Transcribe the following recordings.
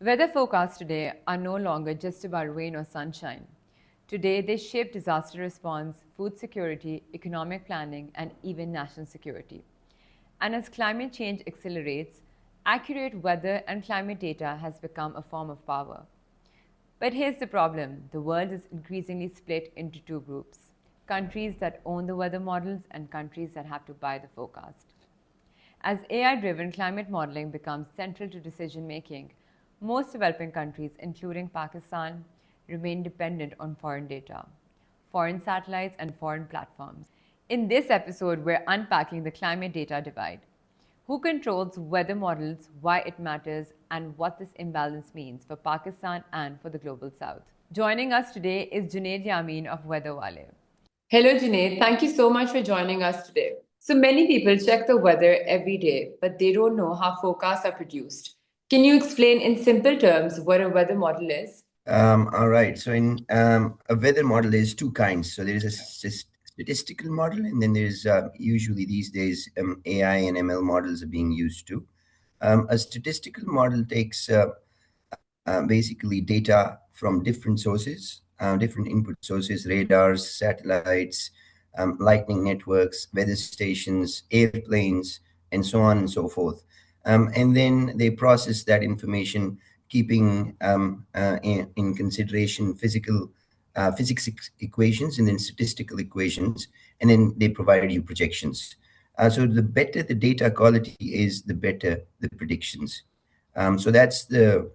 Weather forecasts today are no longer just about rain or sunshine. Today, they shape disaster response, food security, economic planning, and even national security. And as climate change accelerates, accurate weather and climate data has become a form of power. But here's the problem: the world is increasingly split into two groups: countries that own the weather models and countries that have to buy the forecast. As AI driven climate modeling becomes central to decision making, most developing countries, including Pakistan, remain dependent on foreign data, foreign satellites, and foreign platforms. In this episode, we're unpacking the climate data divide: who controls weather models, why it matters, and what this imbalance means for Pakistan and for the global south. Joining us today is Junaid Yamin of Weather Walay. Hello, Junaid. Thank you so much for joining us today. So many people check the weather every day, but they don't know how forecasts are produced. Can you explain in simple terms what a weather model is? All right. So in a weather model, there's two kinds. So there is a statistical model, and then there's usually these days AI and ML models are being used too. A statistical model takes basically data from different sources, different input sources, radars, satellites, lightning networks, weather stations, airplanes, and so on and so forth. And then they process that information, keeping in consideration physics equations and then statistical equations, and then they provide you projections. So the better the data quality is, the better the predictions. So that's the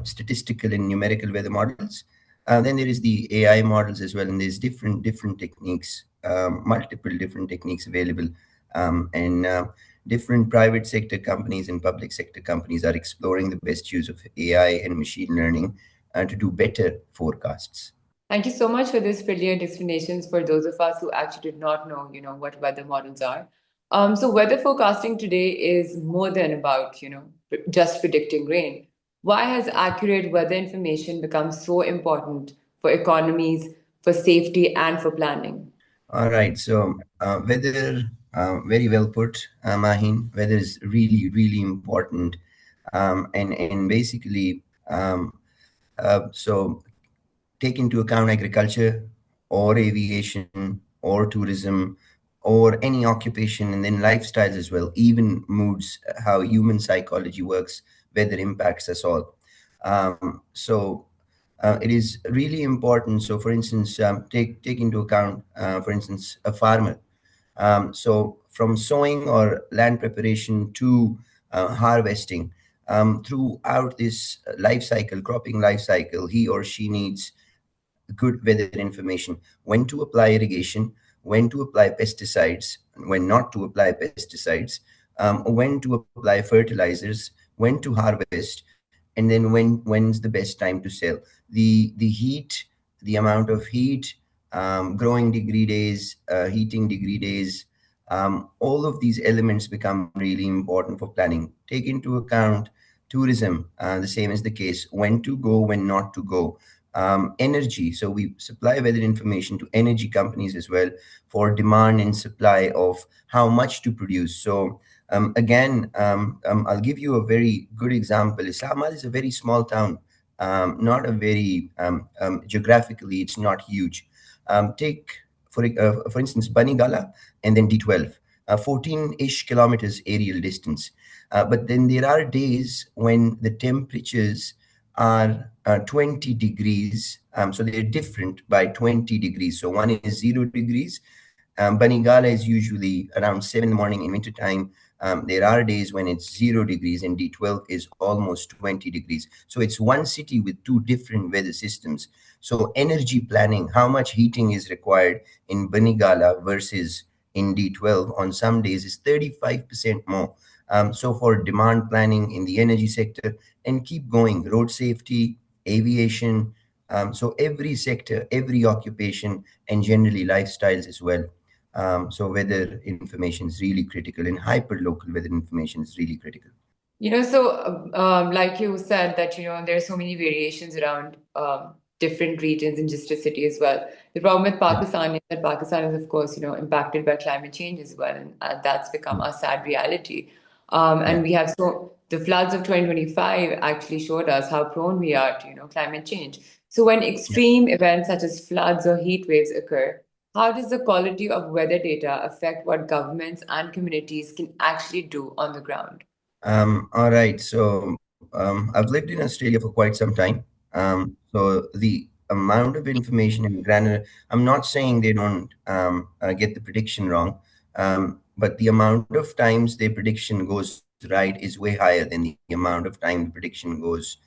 statistical and numerical weather models. Then there is the AI models as well, and there's different techniques, multiple different techniques available, and different private sector companies and public sector companies are exploring the best use of AI and machine learning to do better forecasts. Thank you so much for this brilliant explanations for those of us who actually did not know, what weather models are. So weather forecasting today is more than about, just predicting rain. Why has accurate weather information become so important for economies, for safety, and for planning? All right. So weather, very well put, Mahin. Weather is really important, and basically, so take into account agriculture or aviation or tourism or any occupation, and then lifestyles as well, even moods, how human psychology works, weather impacts us all. So it is really important. So for instance, take into account, for instance, a farmer. So from sowing or land preparation to harvesting, throughout this life cycle, cropping life cycle, he or she needs good weather information: when to apply irrigation, when to apply pesticides, when not to apply pesticides, when to apply fertilizers, when to harvest, and then when's the best time to sell. The heat, the amount of heat, growing degree days, heating degree days, all of these elements become really important for planning. Take into account tourism, the same is the case: when to go, when not to go. Energy, so we supply weather information to energy companies as well for demand and supply of how much to produce. So I'll give you a very good example. Islamabad is a very small town, not a very geographically, it's not huge. Take for instance Banigala and then D12, 14-ish kilometers aerial distance. But then there are days when the temperatures are 20 degrees. So they're different by 20 degrees. So one is 0 degrees. Banigala is usually around 7 in the morning in wintertime. There are days when it's 0 degrees, and D12 is almost 20 degrees. So it's one city with two different weather systems. So energy planning, how much heating is required in Banigala versus in D12 on some days is 35% more. So for demand planning in the energy sector, and keep going, road safety, aviation, so every sector, every occupation, and generally lifestyles as well. So weather information is really critical, and hyper local weather information is really critical. Like you said, that there are so many variations around different regions in just a city as well. The problem with Pakistan is that Pakistan is, of course, impacted by climate change as well, and that's become a sad reality. And we have so the floods of 2025 actually showed us how prone we are to, climate change. So when Yeah. extreme events such as floods or heat waves occur, how does the quality of weather data affect what governments and communities can actually do on the ground? All right. So I've lived in Australia for quite some time. So the amount of information in granular, I'm not saying they don't get the prediction wrong, but the amount of times their prediction goes right is way higher than the amount of time the prediction goes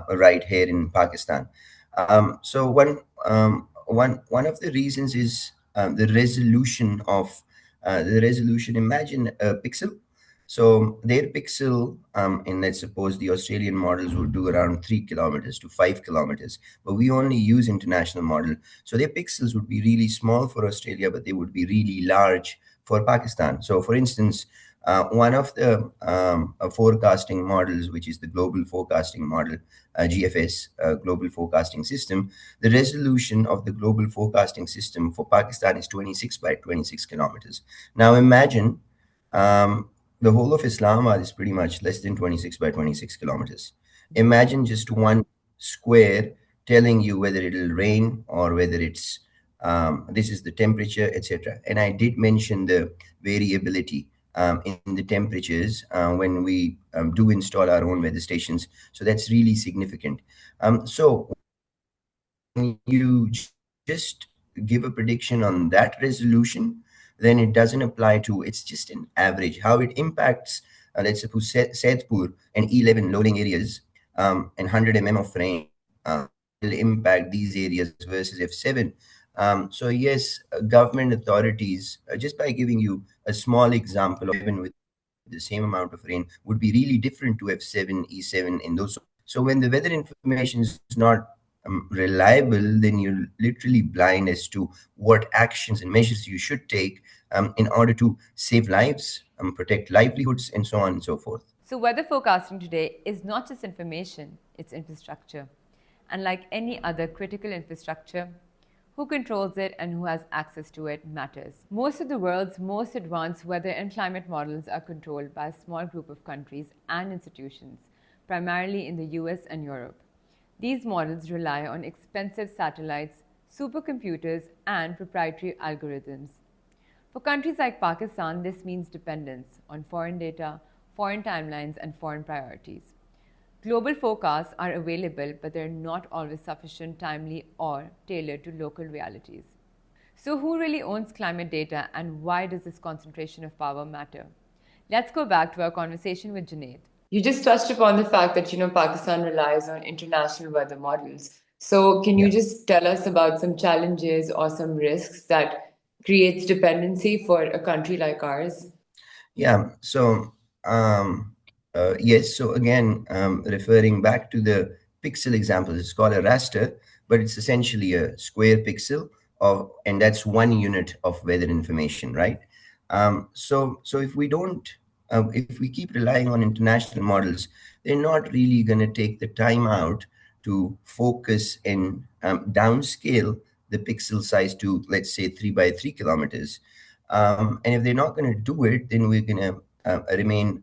right here in Pakistan. So one of the reasons is the resolution of the resolution. Imagine a pixel, so their pixel, and let's suppose the Australian models would do around 3 kilometers to 5 kilometers, but we only use international model. So their pixels would be really small for Australia, but they would be really large for Pakistan. So, for instance, one of the forecasting models, which is the global forecasting model, GFS, global forecasting system, the resolution of the global forecasting system for Pakistan is 26 by 26 kilometers. Now imagine um, the whole of Islamabad is pretty much less than 26 by 26 kilometers. Imagine just one square telling you whether it'll rain or whether it's this is the temperature, etc. And I did mention the variability in the temperatures when we do install our own weather stations. So that's really significant. So when you just give a prediction on that resolution, then it doesn't apply to, it's just an average. How it impacts, let's suppose Saidpur and E11 loading areas and 100 mm of rain, how it will impact these areas versus F7. So yes, government authorities, just by giving you a small example of F7 with the same amount of rain, would be really different to F7, E7 in those zones. So when the weather information is not reliable, then you're literally blind as to what actions and measures you should take in order to save lives, protect livelihoods, and so on and so forth. So, weather forecasting today is not just information, it's infrastructure. And like any other critical infrastructure, who controls it and who has access to it matters. Most of the world's most advanced weather and climate models are controlled by a small group of countries and institutions, primarily in the US and Europe. These models rely on expensive satellites, supercomputers, and proprietary algorithms. For countries like Pakistan, this means dependence on foreign data, foreign timelines, and foreign priorities. Global forecasts are available, but they're not always sufficient, timely, or tailored to local realities. So, who really owns climate data and why does this concentration of power matter? Let's go back to our conversation with Junaid. You just touched upon the fact that Pakistan relies on international weather models. So can you Yeah. just tell us about some challenges or some risks that creates dependency for a country like ours? Yeah. Um, yes. So again, referring back to the pixel example, it's called a raster, but it's essentially a square pixel of, and that's one unit of weather information, right? So if we don't, if we keep relying on international models, they're not really going to take the time out to focus and downscale the pixel size to, let's say, 3 by 3 kilometers. And if they're not going to do it, then we're going to remain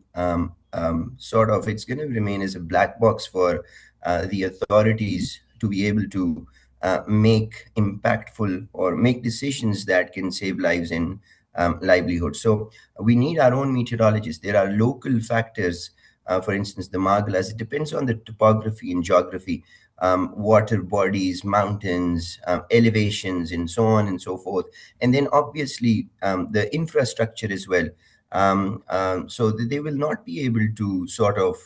sort of, it's going to remain as a black box for the authorities to be able to make impactful or make decisions that can save lives and livelihood. So we need our own meteorologists. There are local factors, for instance, the Margalas. It depends on the topography and geography, water bodies, mountains, elevations, and so on and so forth. And then obviously the infrastructure as well. So that they will not be able to sort of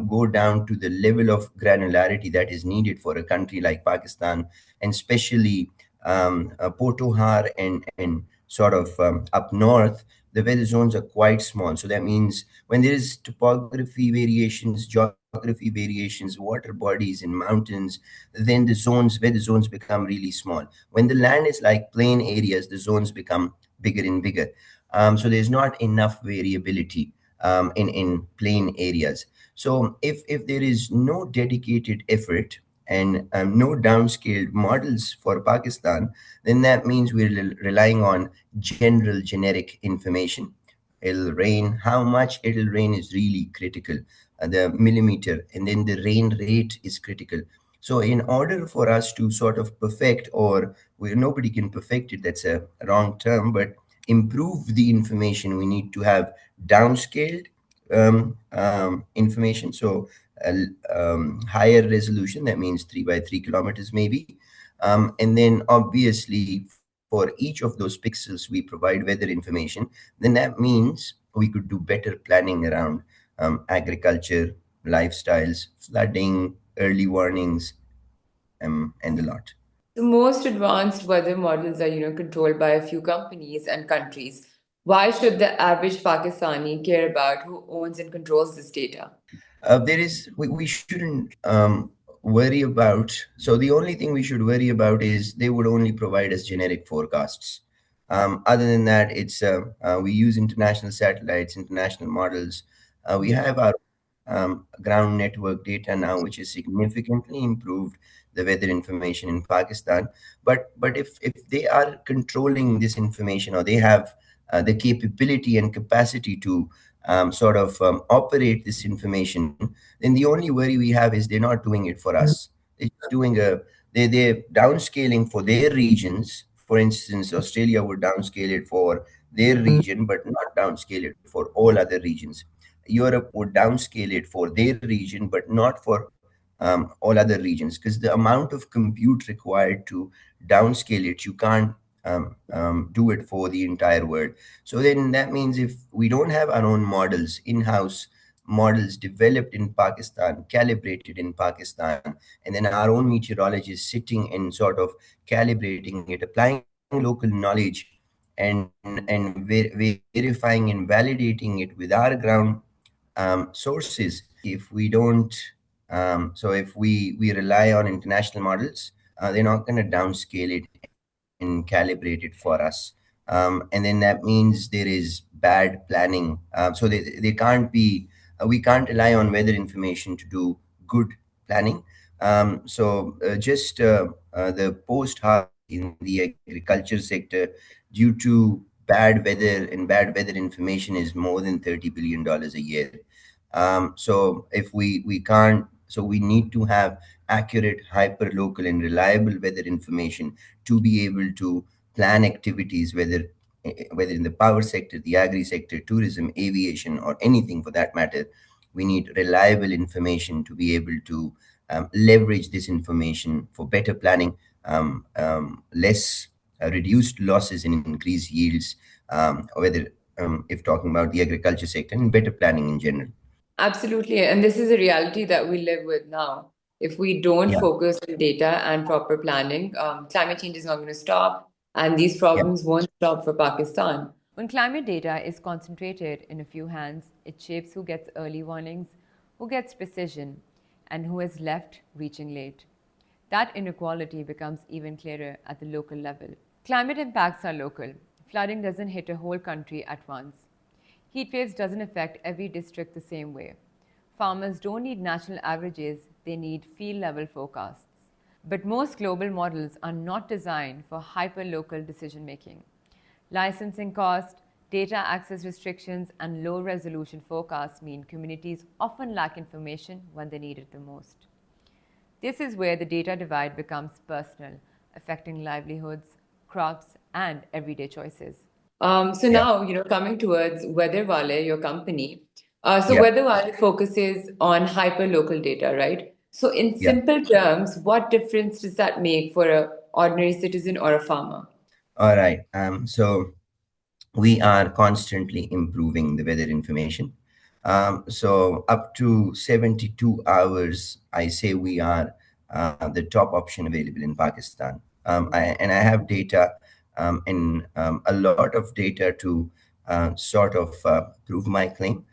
go down to the level of granularity that is needed for a country like Pakistan, and especially Potohar and sort of up north, the weather zones are quite small. So that means when there is topography variations, geography variations, water bodies in mountains, then the zones, weather zones become really small. When the land is like plain areas, the zones become bigger and bigger. So there's not enough variability in plain areas. So if there is no dedicated effort and no downscaled models for Pakistan, then that means we're relying on general generic information. it'll rain, how much it'll rain is really critical, the millimeter, and then the rain rate is critical. So in order for us to sort of perfect, or nobody can perfect it, that's a wrong term, but improve the information, we need to have downscaled information. So higher resolution, that means 3 by 3 kilometers maybe. And then obviously for each of those pixels we provide weather information, then that means we could do better planning around agriculture, lifestyles, flooding, early warnings, and a lot. The most advanced weather models are, controlled by a few companies and countries. Why should the average Pakistani care about who owns and controls this data? We shouldn't worry about. So the only thing we should worry about is they would only provide us generic forecasts. Other than that, it's we use international satellites, international models. We have our ground network data now, which has significantly improved the weather information in Pakistan. But if they are controlling this information, or they have the capability and capacity to sort of operate this information, then the only worry we have is they're not doing it for us. They're just doing they're downscaling for their regions. For instance, Australia would downscale it for their region, but not downscale it for all other regions. Europe would downscale it for their region, but not for all other regions, because the amount of compute required to downscale it, you can't do it for the entire world. So then that means if we don't have our own models, in-house models developed in Pakistan, calibrated in Pakistan, and then our own meteorologists sitting and sort of calibrating it, applying local knowledge, and verifying and validating it with our ground sources. If we don't, so if we rely on international models, they're not going to downscale it and calibrate it for us. And then that means there is bad planning. So they can't be, we can't rely on weather information to do good planning. Just the post-harvest in the agriculture sector, due to bad weather and bad weather information, is more than $30 billion a year. So if we can't, so we need to have accurate, hyper local, and reliable weather information to be able to plan activities, whether in the power sector, the agri sector, tourism, aviation, or anything for that matter. We need reliable information to be able to leverage this information for better planning, less reduced losses and increased yields, whether if talking about the agriculture sector, and better planning in general. Absolutely. And this is a reality that we live with now. If we don't Yeah, focus on data and proper planning, climate change is not going to stop, and these yeah. problems won't stop for Pakistan. When climate data is concentrated in a few hands, it shapes who gets early warnings, who gets precision, and who is left reaching late. That inequality becomes even clearer at the local level. Climate impacts are local. Flooding doesn't hit a whole country at once. Heat waves doesn't affect every district the same way. Farmers don't need national averages, they need field level forecasts. But most global models are not designed for hyper-local decision making. Licensing cost, data access restrictions, and low resolution forecasts mean communities often lack information when they need it the most. This is where the data divide becomes personal, affecting livelihoods, crops, and everyday choices. So Yeah, now, coming towards Weather Walay, your company. So yeah, Weather Walay focuses on hyper-local data, right? So in yeah. simple terms, what difference does that make for a ordinary citizen or a farmer? All right. So we are constantly improving the weather information. So up to 72 hours, I say we are the top option available in Pakistan. And I have data, and a lot of data to sort of prove my claim.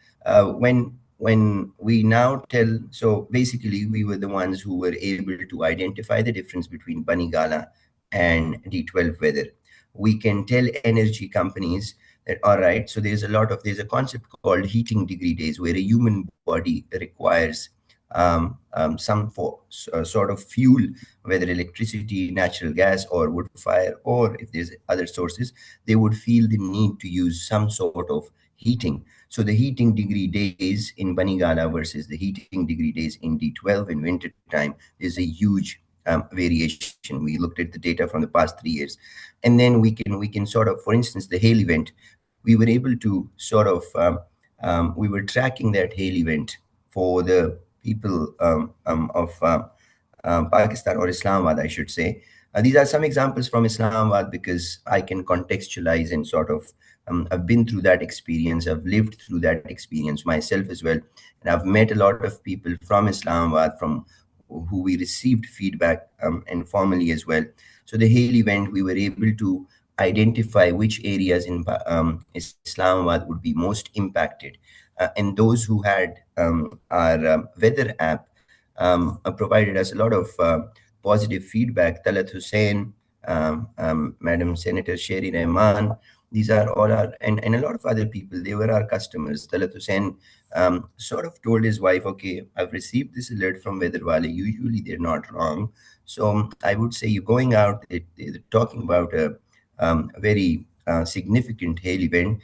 When we now tell, so basically we were the ones who were able to identify the difference between Banigala and D12 weather. We can tell energy companies that, all right, so there's a concept called heating degree days, where a human body requires sort of fuel, whether electricity, natural gas, or wood fire, or if there's other sources, they would feel the need to use some sort of heating. So the heating degree days in Banigala versus the heating degree days in D12 in winter time, there's a huge variation. We looked at the data from the past 3 years, and then we can sort of, for instance, the hail event, we were able to sort of we were tracking that hail event for the people of Pakistan, or Islamabad, I should say. These are some examples from Islamabad because I can contextualize and sort of, I've been through that experience, I've lived through that experience myself as well. And I've met a lot of people from Islamabad, from who we received feedback informally as well. So the hail event, we were able to identify which areas in Islamabad would be most impacted. And those who had our weather app provided us a lot of positive feedback. Talat Hussain, Madam Senator Sherry Rahman, these are all our, and a lot of other people, they were our customers. Talat Hussain sort of told his wife, okay, I've received this alert from Weather Walay. Usually they're not wrong. So I would say you're going out, they're talking about a very significant hail event.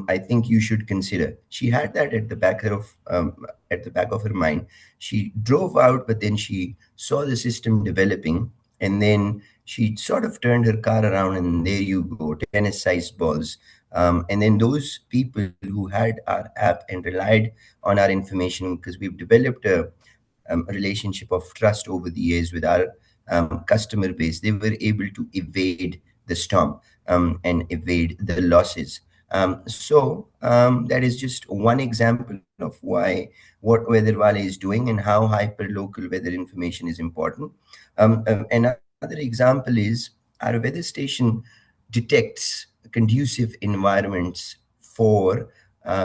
I think you should consider. She had that at the back of her mind. She drove out, but then she saw the system developing, and then she sort of turned her car around, and there you go, tennis-sized balls. And then those people who had our app and relied on our information, because we've developed a relationship of trust over the years with our customer base, they were able to evade the storm and evade the losses. That is just one example of why what Weather Walay is doing and how hyper local weather information is important. Another example is our weather station detects conducive environments for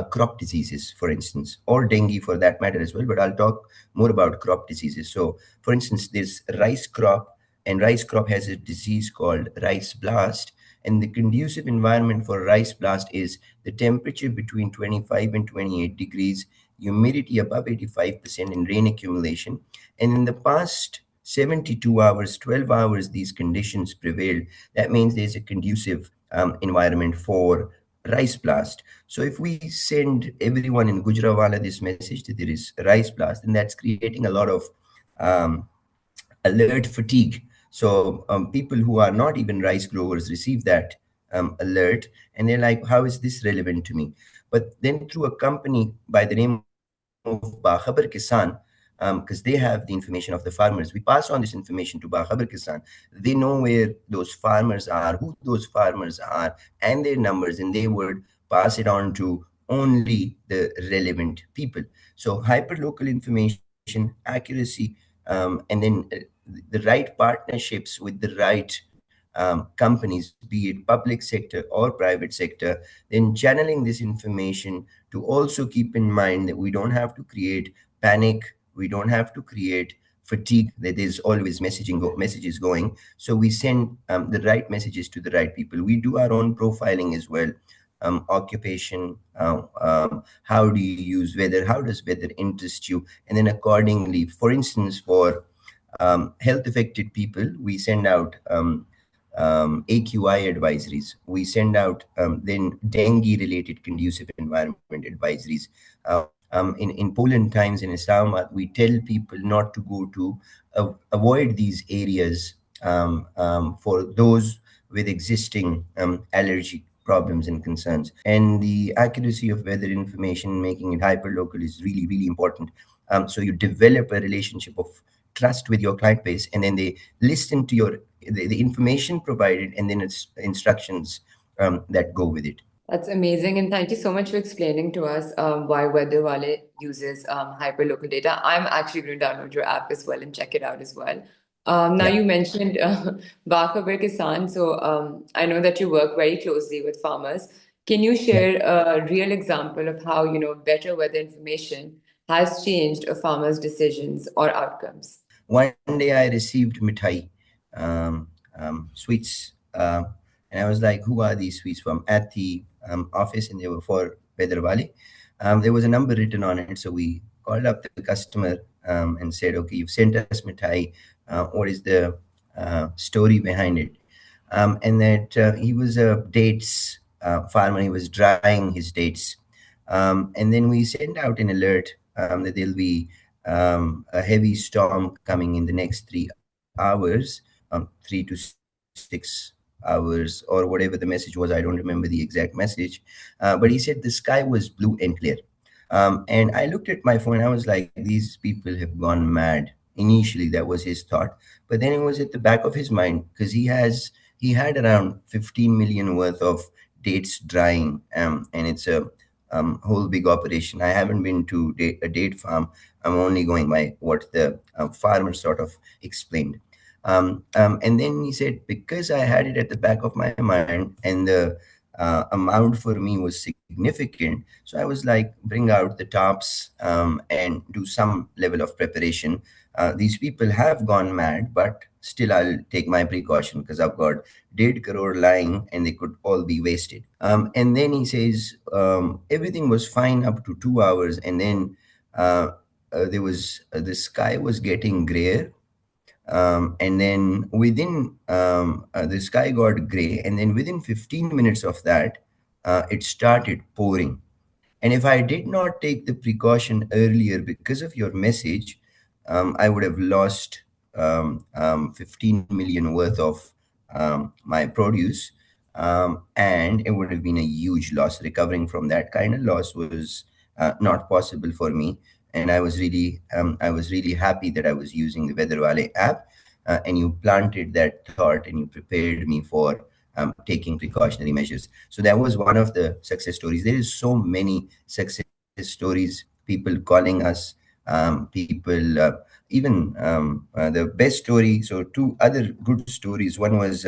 crop diseases, for instance, or dengue for that matter as well. But I'll talk more about crop diseases. So, for instance, there's rice crop, and rice crop has a disease called rice blast. And the conducive environment for rice blast is the temperature between 25 and 28 degrees, humidity above 85%, and rain accumulation. And in the past 72 hours, 12 hours, these conditions prevailed. That means there's a conducive environment for rice blast. So if we send everyone in Gujranwala this message that there is rice blast, then that's creating a lot of um, alert fatigue. So people who are not even rice growers receive that alert, and they're like, how is this relevant to me? But then through a company by the name of Bakhabar Kisan, because they have the information of the farmers, we pass on this information to Bakhabar Kisan. They know where those farmers are, who those farmers are, and their numbers, and they would pass it on to only the relevant people. So hyperlocal information, accuracy, and then the right partnerships with the right companies, be it public sector or private sector, then channeling this information to also keep in mind that we don't have to create panic, we don't have to create fatigue, that there's always messages going. So we send the right messages to the right people. We do our own profiling as well. Occupation, how do you use weather, how does weather interest you, and then accordingly, for instance, for health affected people, we send out AQI advisories. We send out then dengue related conducive environment advisories. In Poland times in Islamabad, we tell people not to go to avoid these areas for those with existing allergy problems and concerns. And the accuracy of weather information, making it hyperlocal, is really, really important. So you develop a relationship of trust with your client base, and then they listen to the information provided, and then it's instructions that go with it. That's amazing. And thank you so much for explaining to us why Weather Wallet uses hyperlocal data. I'm actually going to download your app as well and check it out as well. Now, Yeah. you mentioned Bakhabar Kisan. So I know that you work very closely with farmers. Can you Yeah. share a real example of how, better weather information has changed a farmer's decisions or outcomes? One day I received mithai, sweets, and I was like, "Who are these sweets from?" At the office, and they were for Weather Walay. There was a number written on it, so we called up the customer and said, "Okay, you've sent us mithai. What is the story behind it?" And that he was a dates farmer. He was drying his dates, And then we send out an alert that there'll be a heavy storm coming in the next 3 hours, 3 to 6 hours, or whatever the message was. I don't remember the exact message. But he said the sky was blue and clear. And I looked at my phone and I was like, these people have gone mad. Initially, that was his thought. But then it was at the back of his mind because he had around 15 million worth of dates drying, and it's a whole big operation. I haven't been to a date farm. I'm only going by what the farmer sort of explained. And then he said, because I had it at the back of my mind and the amount for me was significant, so I was like, bring out the tops and do some level of preparation. These people have gone mad, but still I'll take my precaution because I've got 1.5 crore lying and they could all be wasted. And then he says everything was fine up to 2 hours, and then there was the sky was getting grayer, and then within the sky got gray, and then within 15 minutes of that, it started pouring. And if I did not take the precaution earlier because of your message, I would have lost 15 million worth of my produce, and it would have been a huge loss. Recovering from that kind of loss was not possible for me, and I was really happy that I was using the Weather Walay app, and you planted that thought and you prepared me for taking precautionary measures. So that was one of the success stories. There is so many success stories. People calling us, people even the best story. So two other good stories. One was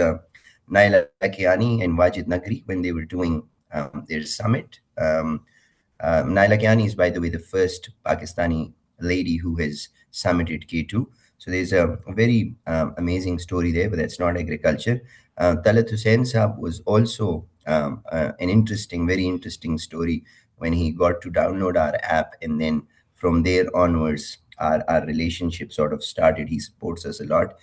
Naila Kiani and Wajid Nagri when they were doing their summit. Naila Kiani is, by the way, the first Pakistani lady who has summited K2. So there's a very amazing story there, but that's not agriculture. Talat Hussain Saab was also an interesting, very interesting story when he got to download our app, and then from there onwards, our relationship sort of started. He supports us a lot.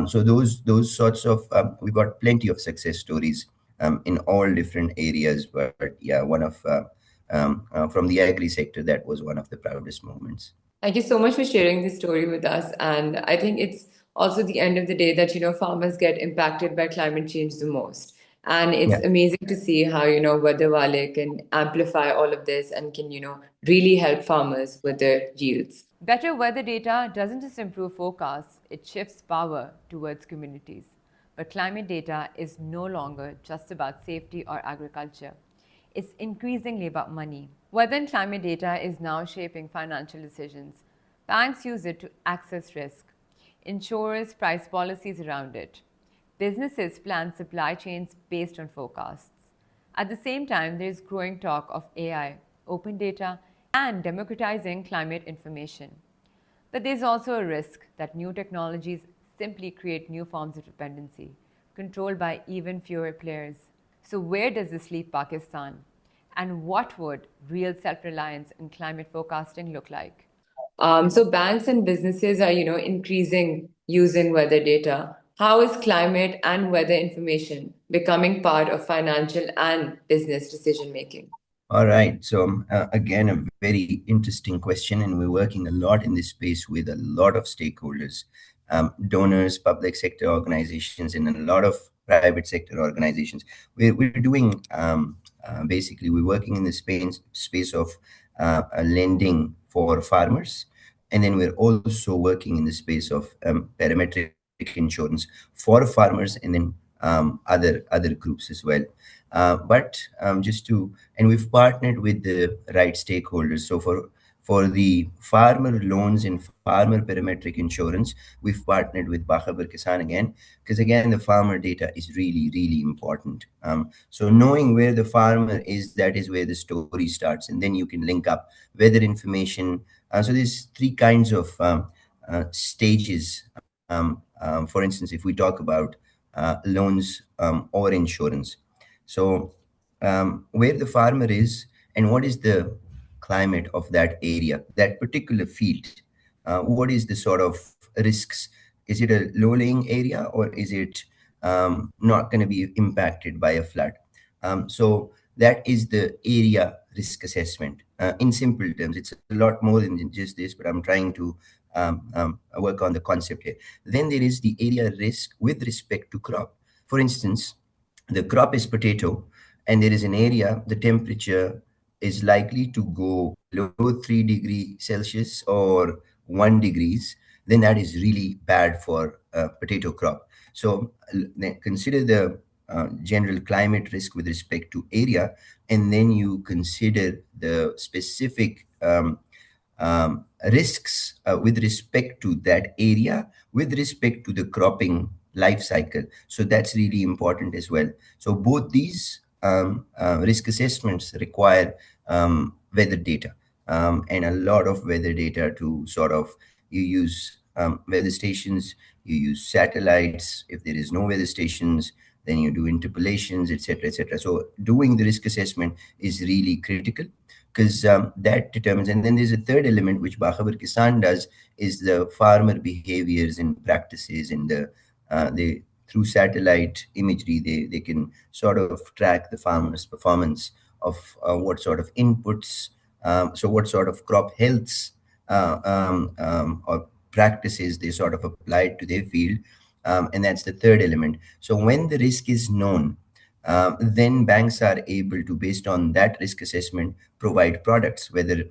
So those sorts of we got plenty of success stories in all different areas. But yeah, one of from the agri sector, that was one of the proudest moments. Thank you so much for sharing this story with us. And I think it's also the end of the day that, farmers get impacted by climate change the most. And it's Yeah. amazing to see how, Weather Wallet can amplify all of this and can, really help farmers with their yields. Better weather data doesn't just improve forecasts, it shifts power towards communities. But climate data is no longer just about safety or agriculture. It's increasingly about money. Weather and climate data is now shaping financial decisions. Banks use it to access risk. Insurers price policies around it. Businesses plan supply chains based on forecasts. At the same time, there is growing talk of AI, open data, and democratizing climate information. But there's also a risk that new technologies simply create new forms of dependency, controlled by even fewer players. So, where does this leave Pakistan? And what would real self reliance in climate forecasting look like? So banks and businesses are, increasing using weather data. How is climate and weather information becoming part of financial and business decision making? All right. So, again, a very interesting question, and we're working a lot in this space with a lot of stakeholders, donors, public sector organizations, and a lot of private sector organizations. We're doing basically, we're working in the space of lending for farmers, and then we're also working in the space of parametric insurance for farmers, and then other groups as well. But just to and we've partnered with the right stakeholders. So for the farmer loans and farmer parametric insurance, we've partnered with Bakhabar Kisan again, because again the farmer data is really important. So knowing where the farmer is, that is where the story starts, and then you can link up weather information. So there's three kinds of stages. For instance, if we talk about loans or insurance. So, where the farmer is and what is the climate of that area, that particular field, what is the sort of risks? Is it a low-lying area or is it not going to be impacted by a flood? So that is the area risk assessment. In simple terms, it's a lot more than just this, but I'm trying to work on the concept here. Then there is the area risk with respect to crop. For instance, the crop is potato, and there is an area, the temperature is likely to go below 3 degree Celsius or 1 degrees, then that is really bad for potato crop. So then consider the general climate risk with respect to area, and then you consider the specific risks with respect to that area, with respect to the cropping life cycle. So that's really important as well. So both these risk assessments require weather data, and a lot of weather data to sort of, you use weather stations, you use satellites. If there is no weather stations, then you do interpolations, etc., etc. So doing the risk assessment is really critical, because that determines. And then there's a third element which Bahabar Kisan does, is the farmer behaviors and practices, and they, through satellite imagery, they can sort of track the farmer's performance of what sort of inputs, so what sort of crop healths or practices they sort of applied to their field. And that's the third element. So when the risk is known, then banks are able to, based on that risk assessment, provide products, whether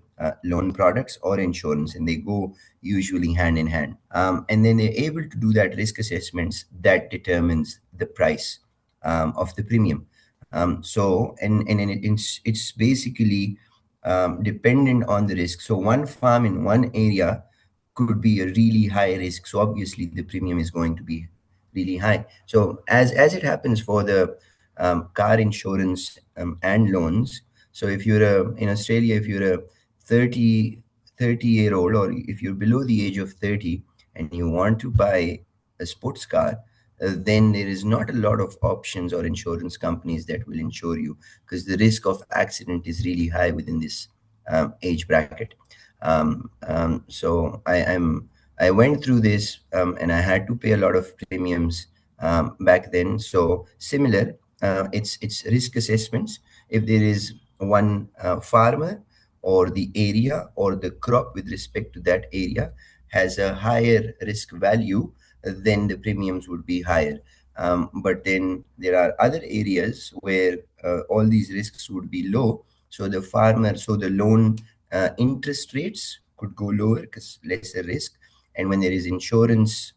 loan products or insurance, and they go usually hand in hand. And then they're able to do that risk assessments that determines the price of the premium. It's basically dependent on the risk. So one farm in one area could be a really high risk. So obviously the premium is going to be really high. So as it happens for the car insurance and loans. So if you're in Australia, if you're a 30-year-old, or if you're below the age of 30 and you want to buy a sports car, then there is not a lot of options or insurance companies that will insure you, because the risk of accident is really high within this age bracket. I went through this, and I had to pay a lot of premiums back then. So similar, it's risk assessments. If there is one farmer, or the area or the crop with respect to that area has a higher risk value, then the premiums would be higher. But then there are other areas where all these risks would be low. So the loan interest rates could go lower because lesser risk. And when there is insurance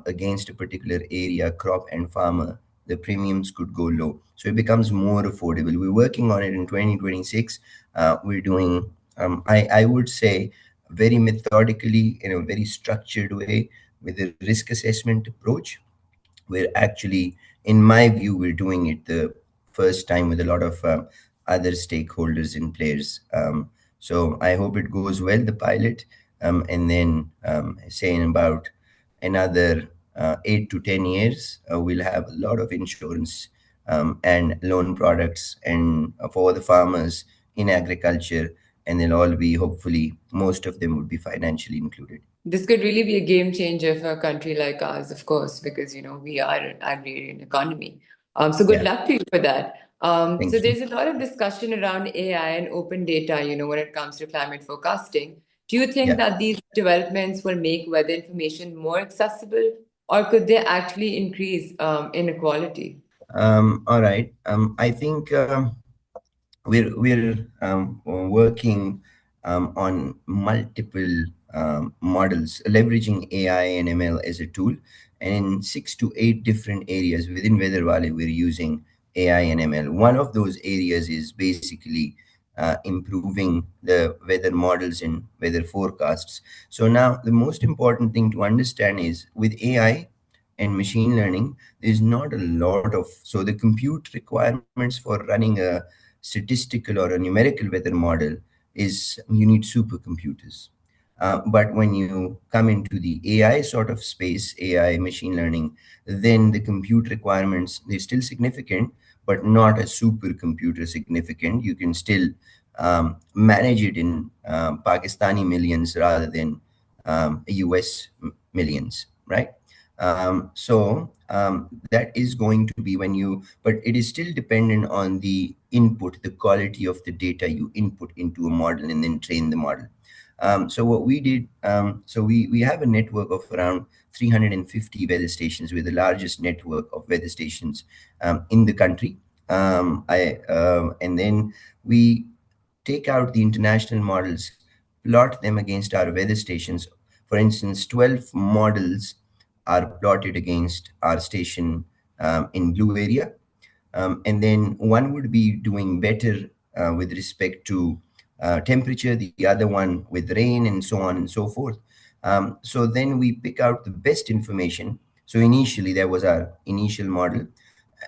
against a particular area, crop and farmer, the premiums could go low. So it becomes more affordable. We're working on it in 2026. We're doing, I would say, very methodically, in a very structured way, with a risk assessment approach. We're actually, in my view, we're doing it the first time with a lot of other stakeholders and players. So I hope it goes well, the pilot, and then say in about another 8 to 10 years, we'll have a lot of insurance and loan products, and for the farmers in agriculture, and they'll all be, hopefully most of them would be financially included. This could really be a game changer for a country like ours, of course, because we are an agrarian economy. So good Yeah, luck to you for that. So thank you. there's a lot of discussion around AI and open data, when it comes to climate forecasting. Do you think Yeah. that these developments will make weather information more accessible, or could they actually increase inequality? All right. I think we're working on multiple models, leveraging AI and ML as a tool, and in 6 to 8 different areas within Weather Walay, we're using AI and ML. One of those areas is basically improving the weather models and weather forecasts. So now the most important thing to understand is, with AI and machine learning, there's not a lot of, so the compute requirements for running a statistical or a numerical weather model is, you need supercomputers. But when you come into the AI sort of space, AI machine learning, then the compute requirements, they're still significant, but not a supercomputer significant. You can still manage it in Pakistani millions rather than US millions, right? That is going to be when you, but it is still dependent on the input, the quality of the data you input into a model and then train the model. So what we did, we have a network of around 350 weather stations. We're the largest network of weather stations in the country. And then we take out the international models, plot them against our weather stations. For instance, 12 models are plotted against our station in blue area. And then one would be doing better with respect to temperature, the other one with rain, and so on and so forth. So then we pick out the best information. So initially, that was our initial model,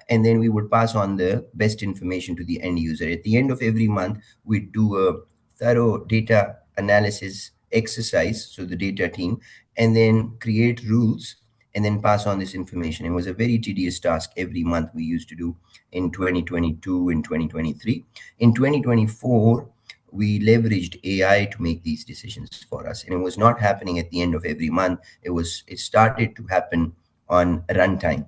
and then we would pass on the best information to the end user. At the end of every month, we do a thorough data analysis exercise, so the data team, and then create rules and then pass on this information. It was a very tedious task every month we used to do in 2022 and 2023. In 2024, we leveraged AI to make these decisions for us, and it was not happening at the end of every month. It started to happen on runtime.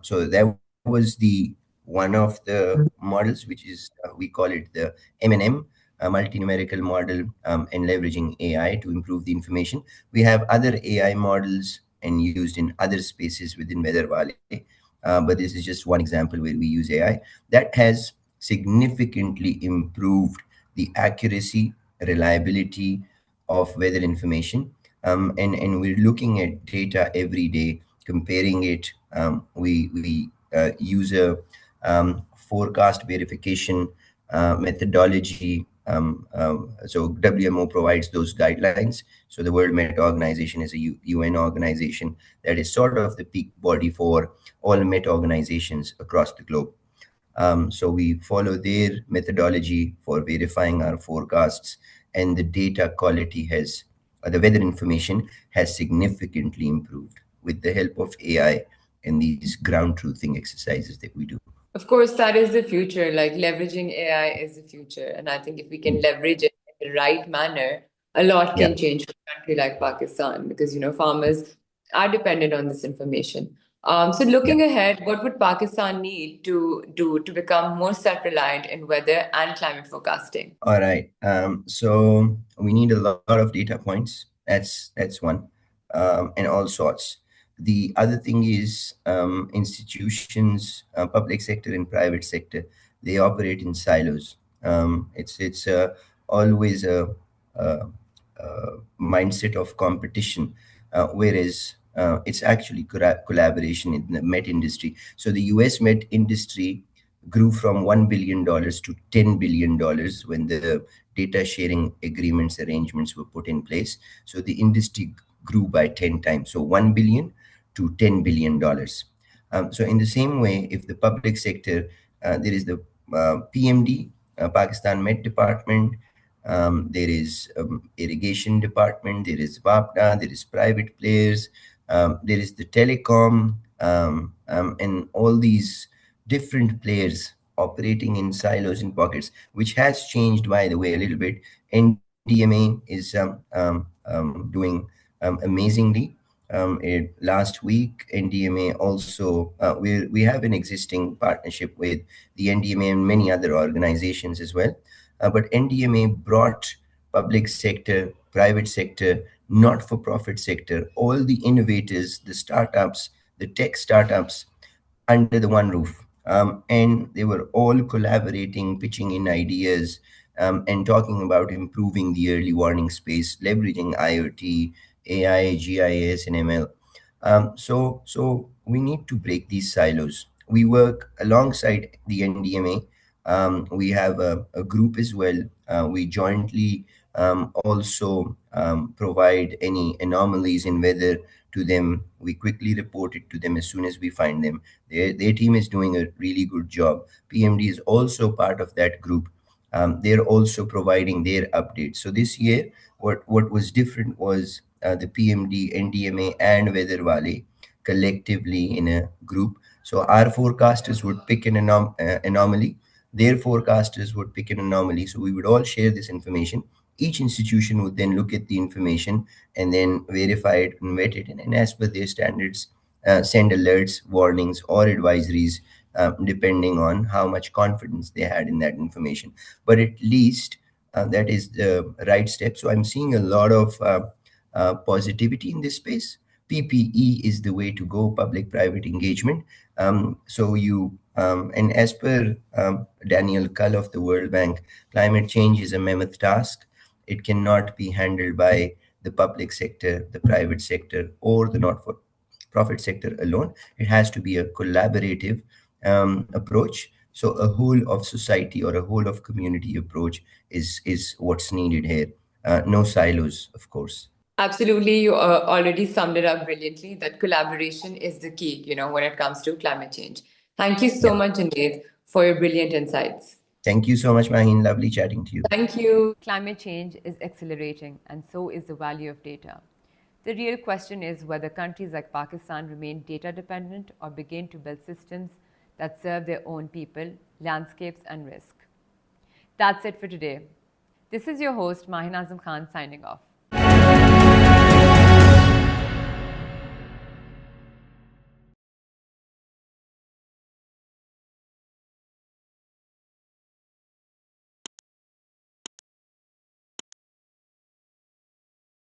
So that was the one of the models, which is we call it the M&M, a multi-numerical model, and leveraging AI to improve the information. We have other AI models and used in other spaces within Weather Walay, but this is just one example where we use AI that has significantly improved the accuracy, reliability of weather information. And we're looking at data every day, comparing it. We use a forecast verification methodology. So WMO provides those guidelines. So the World Met Organization is a UN organization that is sort of the peak body for all Met organizations across the globe. So we follow their methodology for verifying our forecasts, and the data quality the weather information has significantly improved with the help of AI and these ground truthing exercises that we do. Of course, that is the future. Like leveraging AI is the future. And I think if we can leverage it in the right manner, a lot Yeah. can change for a country like Pakistan because, farmers are dependent on this information. So Yeah. looking ahead, what would Pakistan need to do to become more self-reliant in weather and climate forecasting? All right. So we need a lot of data points. That's one, and all sorts. The other thing is institutions, public sector and private sector, they operate in silos. It's always a mindset of competition, whereas it's actually collaboration in the Met industry. So the U.S. Met industry grew from $1 billion to $10 billion when the data sharing agreements arrangements were put in place. So the industry grew by 10 times. So 1 billion to $10 billion. So in the same way, if the public sector, there is the PMD, Pakistan Met Department, there is irrigation department, there is WAPDA, there is private players, there is the telecom, and all these different players operating in silos and pockets, which has changed, by the way, a little bit. NDMA is doing amazingly. Last week, NDMA also, we have an existing partnership with the NDMA and many other organizations as well. But NDMA brought public sector, private sector, not-for-profit sector, all the innovators, the startups, the tech startups under the one roof. And they were all collaborating, pitching in ideas, and talking about improving the early warning space, leveraging IoT, AI, GIS, and ML. So we need to break these silos. We work alongside the NDMA. We have a group as well. We jointly also provide any anomalies in weather to them. We quickly report it to them as soon as we find them. Their team is doing a really good job. PMD is also part of that group. They're also providing their updates. So this year, what was different was the PMD, NDMA, and Weather Walay collectively in a group. So our forecasters would pick an anomaly. Their forecasters would pick an anomaly. So we would all share this information. Each institution would then look at the information and then verify it and vet it, and as per their standards, send alerts, warnings, or advisories, depending on how much confidence they had in that information. But at least that is the right step. So I'm seeing a lot of positivity in this space. PPE is the way to go, public-private engagement. And as per Daniel Cull of the World Bank, climate change is a mammoth task. It cannot be handled by the public sector, the private sector, or the not-for-profit sector alone. It has to be a collaborative approach. So a whole of society or a whole of community approach is what's needed here. No silos, of course. Absolutely, you already summed it up brilliantly that collaboration is the key, when it comes to climate change. Thank you so Yeah. much, Junaid, for your brilliant insights. Thank you so much, Mahin. Lovely chatting to you. Thank you. Climate change is accelerating, and so is the value of data. The real question is whether countries like Pakistan remain data dependent or begin to build systems that serve their own people, landscapes, and risk. That's it for today. This is your host, Mahin Azam Khan, signing off.